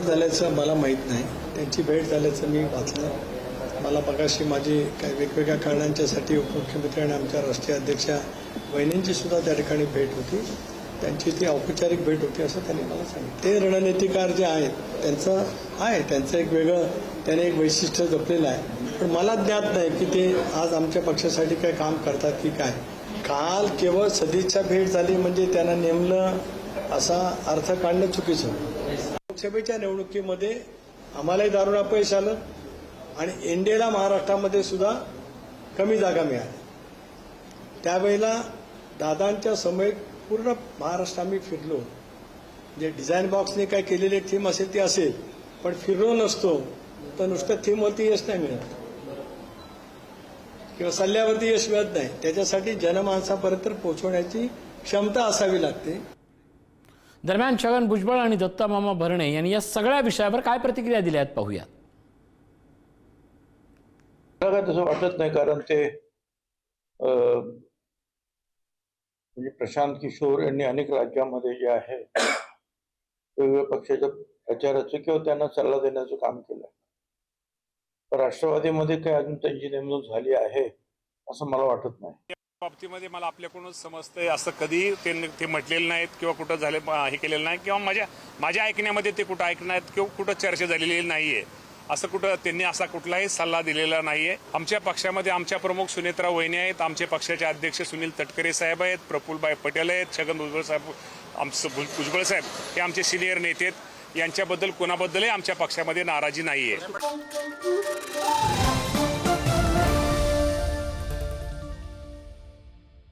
झाल्याचं मला माहीत नाही. त्यांची भेट झाल्याचं मी वाचलं. मला मगाशी माझी काही वेगवेगळ्या कारणांच्यासाठी उपमुख्यमंत्री आणि आमच्या राष्ट्रीय अध्यक्षा वहिनींची सुद्धा त्या ठिकाणी भेट होती. त्यांची ती औपचारिक भेट होती असं त्यांनी मला सांगितलं. ते रणनीतिकार जे आहेत त्यांचं एक वेगळं त्याने एक वैशिष्ट्य जपलेलं आहे. पण मला ज्ञात नाही की ते आज आमच्या पक्षासाठी काय काम करतात की काय. काल केवळ सदिच्छा भेट झाली म्हणजे त्यांना नेमलं असा अर्थ काढणं चुकीचं. लोकसभेच्या निवडणुकीमध्ये आम्हालाही दारुण अपयश आलं आणि एनडीएला महाराष्ट्रामध्ये सुद्धा कमी जागा मिळाल्या. त्यावेळेला दादांच्या समेत पूर्ण महाराष्ट्र आम्ही फिरलो. जे डिझाईन बॉक्सने काय केलेली थीम असेल ती असेल, पण फिरलो नसतो तर नुसतं थीमवरती यश नाही मिळत किंवा सल्ल्यावरती यश मिळत नाही. त्याच्यासाठी जनमानसापर्यंत पोहोचवण्याची क्षमता असावी लागते. दरम्यान छगन भुजबळ आणि दत्तामामा भरणे यांनी या सगळ्या विषयावर काय प्रतिक्रिया दिल्या आहेत पाहूयात. मला तसं वाटत नाही, कारण ते म्हणजे प्रशांत किशोर यांनी अनेक राज्यामध्ये जे आहे वेगवेगळ्या पक्षाच्या प्रचाराचं किंवा त्यांना सल्ला देण्याचं काम केलं. पण राष्ट्रवादीमध्ये काही अजून त्यांची नेमणूक झाली आहे असं मला वाटत नाही. बाबतीमध्ये मला आपल्याकडूनच समजतंय, असं कधी ते म्हटलेलं नाहीत किंवा कुठं झाले हे केलेलं नाही किंवा माझ्या ऐकण्यामध्ये ते कुठं ऐकण्यात किंवा कुठं चर्चा झालेली नाहीये. असं कुठं त्यांनी असा कुठलाही सल्ला दिलेला नाहीये. आमच्या पक्षामध्ये आमच्या प्रमुख सुनेत्रा वहिनी आहेत, आमचे पक्षाचे अध्यक्ष सुनील तटकरे साहेब आहेत, प्रफुल्लभाई पटेल आहेत, छगन भुजबळ साहेब भुजबळ साहेब हे आमचे सिनियर नेते आहेत. यांच्याबद्दल कोणाबद्दलही आमच्या पक्षामध्ये नाराजी नाहीये.